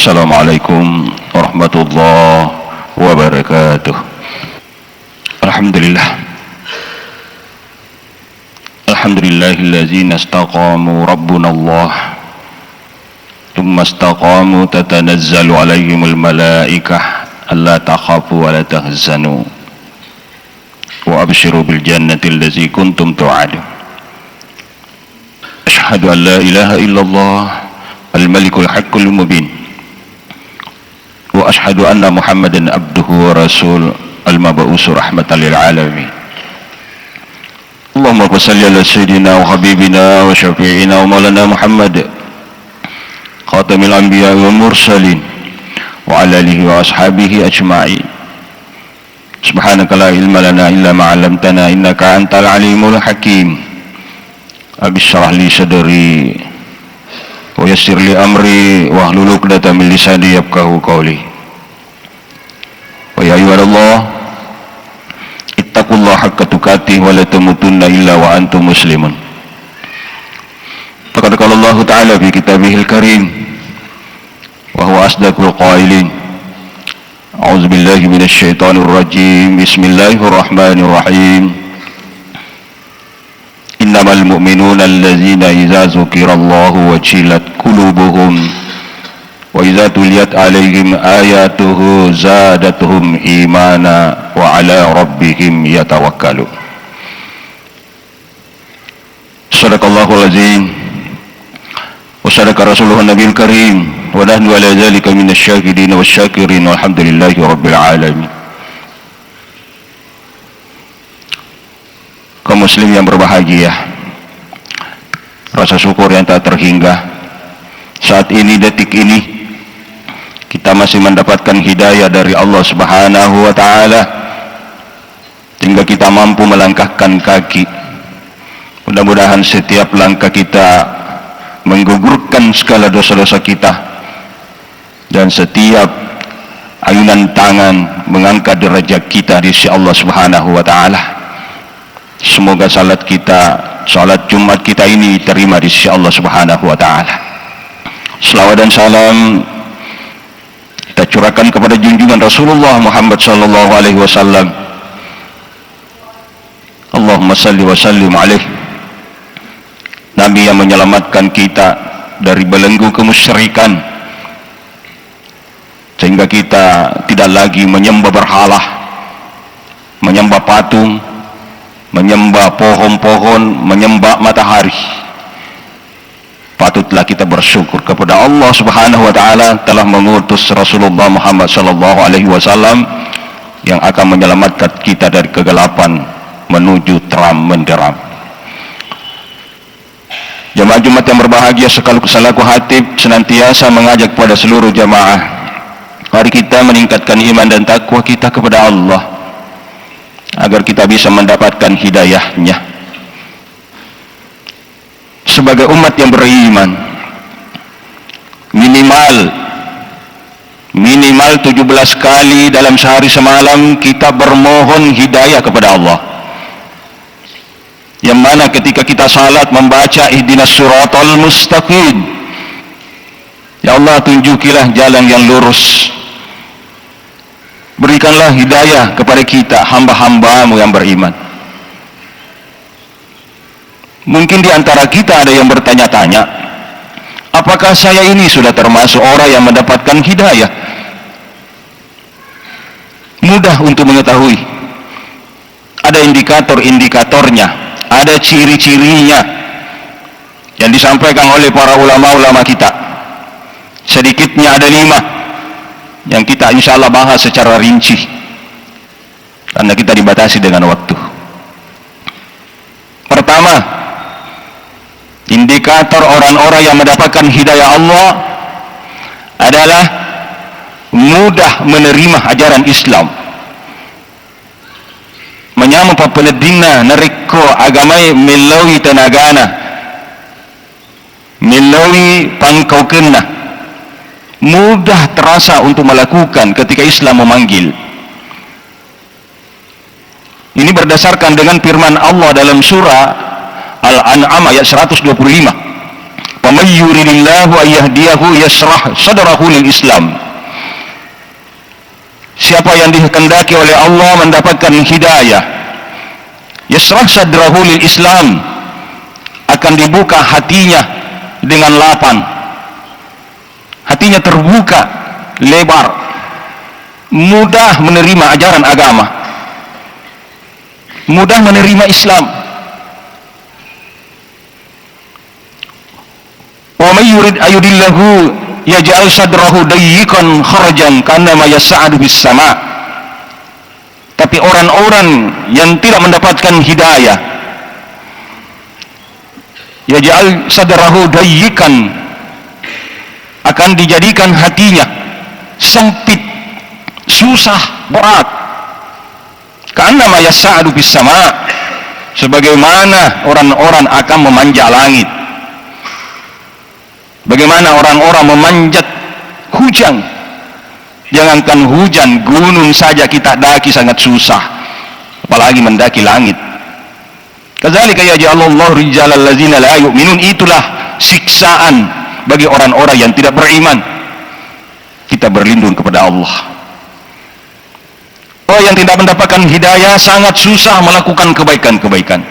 Assalamualaikum warahmatullahi wabarakatuh. Alhamdulillah. Alhamdulillahillazina istaqamu rabbuna Allah. Thumma istaqamu tatanazzalu alaihimul malaikah alla takhafu wa la tahzanu wa abshiru bil jannati allazi kuntum tu'adun. Asyhadu an la ilaha illallah al-malikul haqqul mubin wa asyhadu anna Muhammadan abduhu wa rasul al-mab'uus rahmatan lil alamin. Allahumma shalli ala sayyidina wa habibina wa syafi'ina wa maulana Muhammad khatamil anbiya wal mursalin wa ala alihi wa ashabihi ajma'in. Subhanaka la ilma lana illa ma 'allamtana innaka antal alimul hakim. Rabbi shrah li sadri wa yassir li amri wahlul 'uqdatam min lisani yafqahu qawli. Wa ya ayyuhallah ittaqullaha haqqa tuqatih wa la tamutunna illa wa antum muslimun. Faqad qala Allah ta'ala fi kitabihil karim wa huwa asdaqul qailin. A'udzu billahi minasy syaithanir rajim. Bismillahirrahmanirrahim. Innamal mu'minuna allazina idza dzukirallahu wajilat qulubuhum wa idza tuliyat 'alaihim ayatuhu zadatuhum imana wa 'ala rabbihim yatawakkalun. Shadaqallahul azim wa shadaqa rasuluhun nabiyil karim wa nahnu 'ala dzalika minasyahidin wasyakirin walhamdulillahi rabbil alamin. Kaum muslim yang berbahagia, rasa syukur yang tak terhingga, saat ini, detik ini kita masih mendapatkan hidayah dari Allah Subhanahu wa ta'ala hingga kita mampu melangkahkan kaki. Mudah-mudahan setiap langkah kita menggugurkan segala dosa-dosa kita dan setiap ayunan tangan mengangkat derajat kita di sisi Allah Subhanahu wa ta'ala. Semoga salat Jumat kita ini diterima di sisi Allah Subhanahu wa ta'ala. Selawat dan salam kita curahkan kepada junjungan Rasulullah Muhammad sallallahu alaihi wasallam. Allahumma salli wa sallim alaihi, Nabi yang menyelamatkan kita dari belenggu kemusyrikan sehingga kita tidak lagi menyembah berhala, menyembah patung, menyembah pohon-pohon, menyembah matahari. Patutlah kita bersyukur kepada Allah Subhanahu wa ta'ala telah mengutus Rasulullah Muhammad sallallahu alaihi wasallam yang akan menyelamatkan kita dari kegelapan menuju terang menderang. Jamaah Jumat yang berbahagia, selaku khatib senantiasa mengajak kepada seluruh jamaah, mari kita meningkatkan iman dan takwa kita kepada Allah agar kita bisa mendapatkan hidayahnya. Sebagai umat yang beriman, minimal 17 kali dalam sehari semalam kita bermohon hidayah kepada Allah, yang mana ketika kita salat membaca ihdinas siratal mustaqim, ya Allah tunjukilah jalan yang lurus, berikanlah hidayah kepada kita hamba-hambamu yang beriman. Mungkin di antara kita ada yang bertanya-tanya, apakah saya ini sudah termasuk orang yang mendapatkan hidayah? Mudah untuk mengetahui. Ada indikator-indikatornya, ada ciri-cirinya yang disampaikan oleh para ulama-ulama kita. Sedikitnya ada 5 yang kita insya Allah bahas secara rinci karena kita dibatasi dengan waktu. Pertama, indikator orang-orang yang mendapatkan hidayah Allah adalah mudah menerima ajaran Islam, menyambut penedina neriko agamai melalui tenagana, melalui pangkaukenna, mudah terasa untuk melakukan ketika Islam memanggil. Ini berdasarkan dengan firman Allah dalam surah Al-An'am ayat 125. Wa may yuridillahu an yahdiyahu yashrah sadrahu lil Islam. Siapa yang dikehendaki oleh Allah mendapatkan hidayah, yashrah sadrahu lil Islam, akan dibuka hatinya dengan lapang. Hatinya terbuka lebar, mudah menerima ajaran agama, mudah menerima Islam. Wa may yurid ayudillahu yaj'al sadrahu dayyiqan kharajan ka'annama yas'adu bis sama'. Tapi orang-orang yang tidak mendapatkan hidayah, yaj'al sadrahu dayyiqan, akan dijadikan hatinya sempit, susah, berat. Ka'annama yas'adu bis sama', sebagaimana orang-orang akan memanjat langit. Bagaimana orang-orang memanjat hujan. Jangankan hujan, gunung saja kita daki sangat susah, apalagi mendaki langit. Kadzalika yaj'alullahu rijalal ladzina la yu'minun. Itulah siksaan bagi orang-orang yang tidak beriman. Kita berlindung kepada Allah. Orang yang tidak mendapatkan hidayah sangat susah melakukan kebaikan-kebaikan,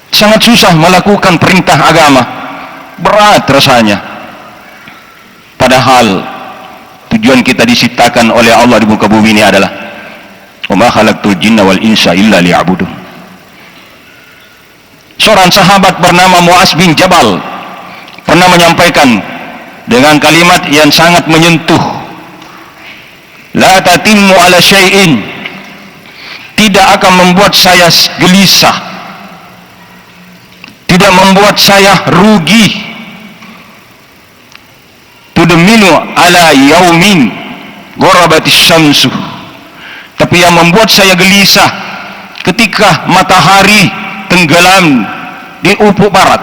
sangat susah melakukan perintah agama, berat rasanya. Padahal tujuan kita diciptakan oleh Allah di muka bumi ini adalah wa ma khalaqtul jinna wal insa illa liya'budun. Seorang sahabat bernama Muaz bin Jabal pernah menyampaikan dengan kalimat yang sangat menyentuh, la tatimmu ala syai'in, tidak akan membuat saya gelisah, tidak membuat saya rugi, tudminu ala yaumin gharabatis syamsu, tapi yang membuat saya gelisah ketika matahari tenggelam di ufuk barat.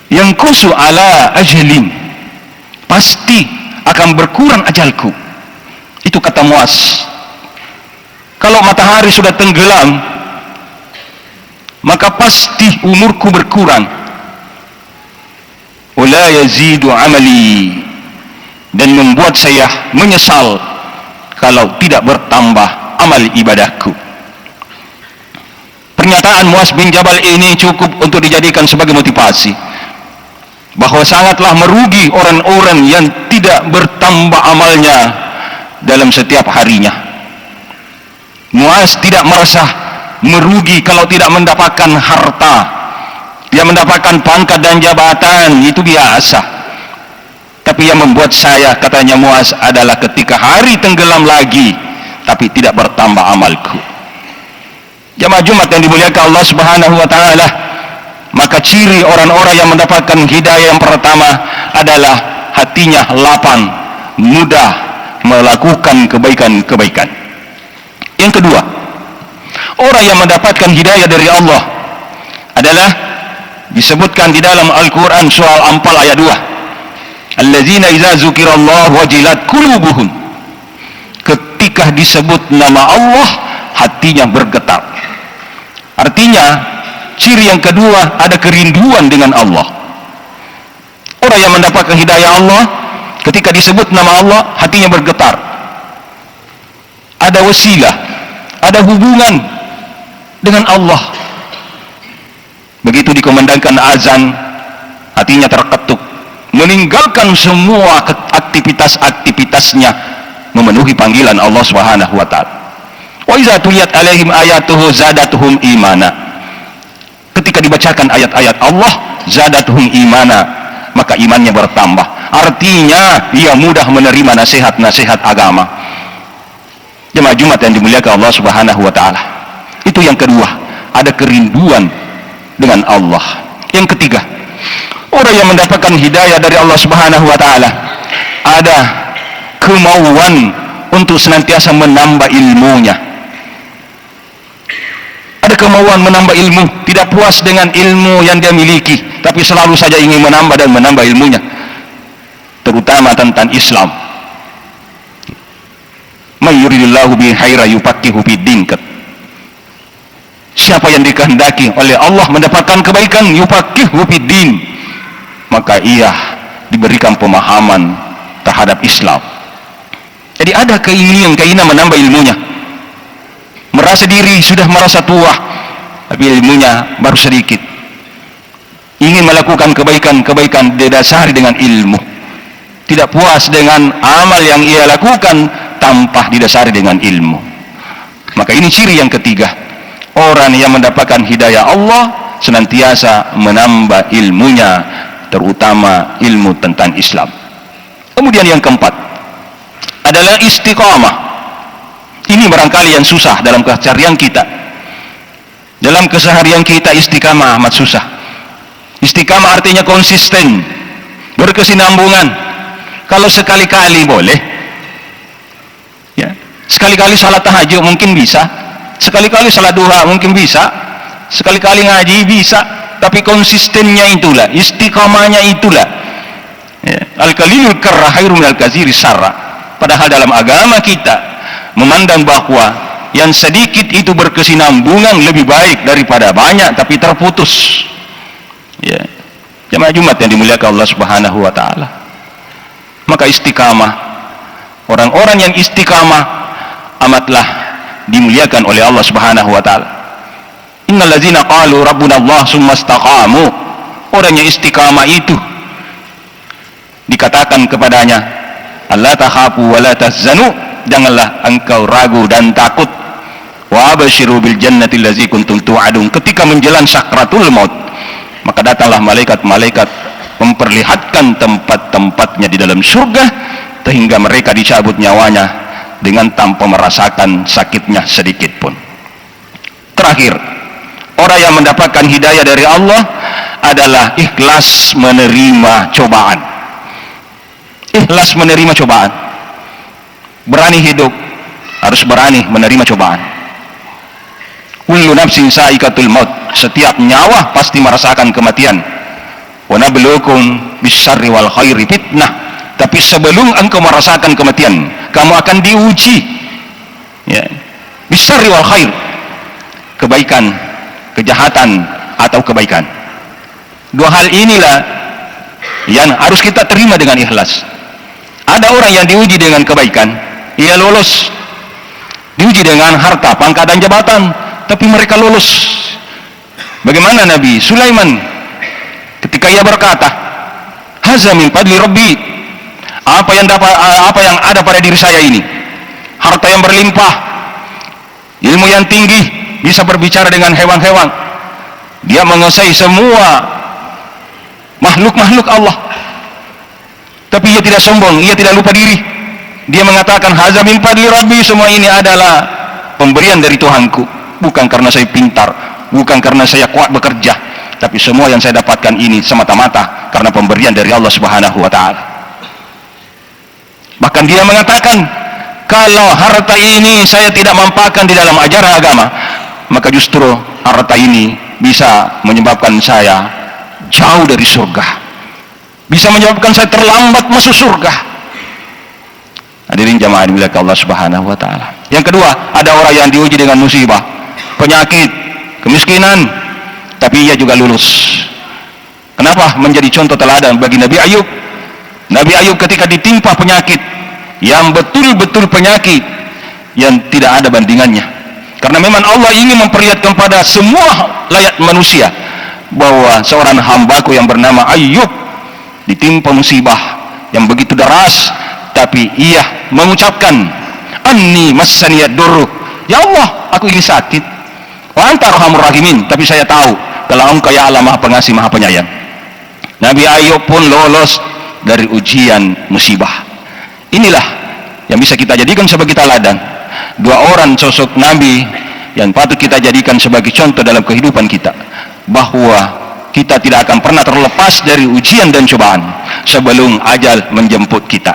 Yang kusu ala ajalin, pasti akan berkurang ajalku. Itu kata Muaz. Kalau matahari sudah tenggelam, maka pasti umurku berkurang. Wala yazidu amali, dan membuat saya menyesal kalau tidak bertambah amal ibadahku. Pernyataan Muaz bin Jabal ini cukup untuk dijadikan sebagai motivasi bahwa sangatlah merugi orang-orang yang tidak bertambah amalnya dalam setiap harinya. Muaz tidak merasa merugi kalau tidak mendapatkan harta, dia mendapatkan pangkat dan jabatan, itu biasa. Tapi yang membuat saya, katanya Muaz, adalah ketika hari tenggelam lagi tapi tidak bertambah amalku. Jamaah Jumat yang dimuliakan Allah Subhanahu wa taala, maka ciri orang-orang yang mendapatkan hidayah yang pertama adalah hatinya lapang, mudah melakukan kebaikan-kebaikan. Yang kedua, orang yang mendapatkan hidayah dari Allah adalah disebutkan di dalam Al-Quran surah Al-Anfal ayat 2, allazina idza dzukirallahu wajilat qulubuhum, ketika disebut nama Allah hatinya bergetar. Artinya ciri yang kedua ada kerinduan dengan Allah. Orang yang mendapatkan hidayah Allah, ketika disebut nama Allah hatinya bergetar, ada wasilah, ada hubungan dengan Allah. Begitu dikumandangkan azan, hatinya terketuk, meninggalkan semua aktivitas-aktivitasnya, memenuhi panggilan Allah Subhanahu wa taala. Wa iza tuliyat alaihim ayatuhu zadatuhum imana, ketika dibacakan ayat-ayat Allah, zadatuhum imana, maka imannya bertambah. Artinya ia mudah menerima nasihat-nasihat agama. Jemaah Jumat yang dimuliakan Allah Subhanahu wa taala. Itu yang kedua, ada kerinduan dengan Allah. Yang ketiga, orang yang mendapatkan hidayah dari Allah Subhanahu wa taala ada kemauan untuk senantiasa menambah ilmunya. Ada kemauan menambah ilmu, tidak puas dengan ilmu yang dia miliki, tapi selalu saja ingin menambah dan menambah ilmunya, terutama tentang Islam. May yuridillahu bihi khairan yufaqihu fid din. siapa yang dikehendaki oleh Allah mendapatkan kebaikan, yufaqihu fiddin, maka ia diberikan pemahaman terhadap Islam. Jadi ada keinginan menambah ilmunya, merasa diri sudah merasa tua tapi ilmunya baru sedikit, ingin melakukan kebaikan didasari dengan ilmu, tidak puas dengan amal yang ia lakukan tanpa didasari dengan ilmu. Maka ini ciri yang ketiga, orang yang mendapatkan hidayah Allah senantiasa menambah ilmunya, terutama ilmu tentang Islam. Kemudian yang keempat adalah istiqamah. Ini barangkali yang susah dalam keseharian kita. Dalam keseharian kita istiqamah amat susah. Istiqamah artinya konsisten, berkesinambungan. Kalau sekali-kali boleh, ya, sekali-kali salat tahajud mungkin bisa, sekali-kali salat duha mungkin bisa, sekali-kali ngaji bisa, tapi konsistennya itulah, istiqamahnya itulah. Ya. Al-qalilul karra khairum minal katsiri sarra. Padahal dalam agama kita memandang bahwa yang sedikit itu berkesinambungan lebih baik daripada banyak tapi terputus. Ya. Jemaah Jumat yang dimuliakan Allah Subhanahu wa taala. Maka istiqamah, orang-orang yang istiqamah amatlah dimuliakan oleh Allah Subhanahu wa taala. Innal ladzina qalu rabbuna Allah tsumma istaqamu, orang yang istiqamah itu dikatakan kepadanya, alla takhafu wa la tahzanu, janganlah engkau ragu dan takut, wa absyiru bil jannati allazi kuntum tu'adun. Ketika menjelang sakratul maut, maka datanglah malaikat-malaikat memperlihatkan tempat-tempatnya di dalam surga, sehingga mereka dicabut nyawanya dengan tanpa merasakan sakitnya sedikit pun. Terakhir, orang yang mendapatkan hidayah dari Allah adalah ikhlas menerima cobaan. Ikhlas menerima cobaan, berani hidup, harus berani menerima cobaan. Kullu nafsin sa'iqatul maut, setiap nyawa pasti merasakan kematian. Wa nabluukum bisyarri wal khairi fitnah, tapi sebelum engkau merasakan kematian, kamu akan diuji, ya, bisyarri wal khair, kebaikan, kejahatan atau kebaikan. Dua hal inilah yang harus kita terima dengan ikhlas. Ada orang yang diuji dengan kebaikan, ia lolos. Diuji dengan harta, pangkat dan jabatan, tapi mereka lolos. Bagaimana Nabi Sulaiman ketika ia berkata, haza min fadli rabbi, apa yang ada pada diri saya ini, harta yang berlimpah, ilmu yang tinggi, bisa berbicara dengan hewan-hewan, dia menguasai semua makhluk-makhluk Allah, tapi ia tidak sombong, ia tidak lupa diri. Dia mengatakan, haza min fadli rabbi, semua ini adalah pemberian dari Tuhanku, bukan karena saya pintar, bukan karena saya kuat bekerja, tapi semua yang saya dapatkan ini semata-mata karena pemberian dari Allah Subhanahu wa taala. Bahkan dia mengatakan, kalau harta ini saya tidak mampakkan di dalam ajaran agama, maka justru harta ini bisa menyebabkan saya jauh dari surga, bisa menyebabkan saya terlambat masuk surga. Hadirin jamaah dimuliakan Allah Subhanahu wa taala. Yang kedua, ada orang yang diuji dengan musibah, penyakit, kemiskinan, tapi ia juga lulus. Kenapa menjadi contoh teladan bagi Nabi Ayub? Nabi Ayub ketika ditimpa penyakit yang betul-betul penyakit yang tidak ada bandingannya, karena memang Allah ingin memperlihatkan pada semua layak manusia bahwa seorang hambaku yang bernama Ayub ditimpa musibah yang begitu deras, tapi ia mengucapkan, anni massaniyad durru, ya Allah, aku ini sakit, wa anta arhamur rahimin, tapi saya tahu kalau engkau ya Allah maha pengasih maha penyayang. Nabi Ayub pun lolos dari ujian musibah. Inilah yang bisa kita jadikan sebagai teladan, dua orang sosok Nabi yang patut kita jadikan sebagai contoh dalam kehidupan kita, bahwa kita tidak akan pernah terlepas dari ujian dan cobaan sebelum ajal menjemput kita.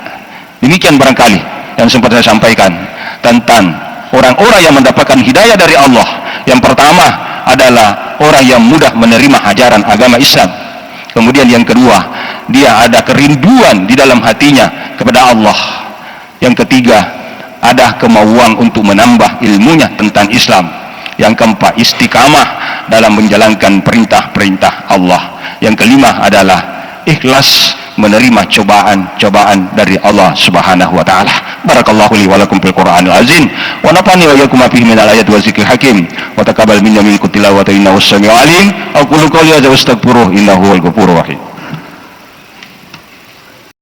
Demikian barangkali yang sempat saya sampaikan tentang orang-orang yang mendapatkan hidayah dari Allah. Yang pertama adalah orang yang mudah menerima ajaran agama Islam. Kemudian yang kedua, dia ada kerinduan di dalam hatinya kepada Allah. Yang ketiga, ada kemauan untuk menambah ilmunya tentang Islam. Yang keempat, istiqamah dalam menjalankan perintah-perintah Allah. Yang kelima adalah ikhlas menerima cobaan-cobaan dari Allah Subhanahu wa taala. Barakallahu li wa lakum fil Qur'anil azim wa nafa'ani wa iyyakum fihi minal ayati wa zikril hakim wa taqabbal minna minkum tilawata innahu as-sami'ul alim. Aqulu qawli hadza wa astaghfiruh innahu huwal ghafurur rahim.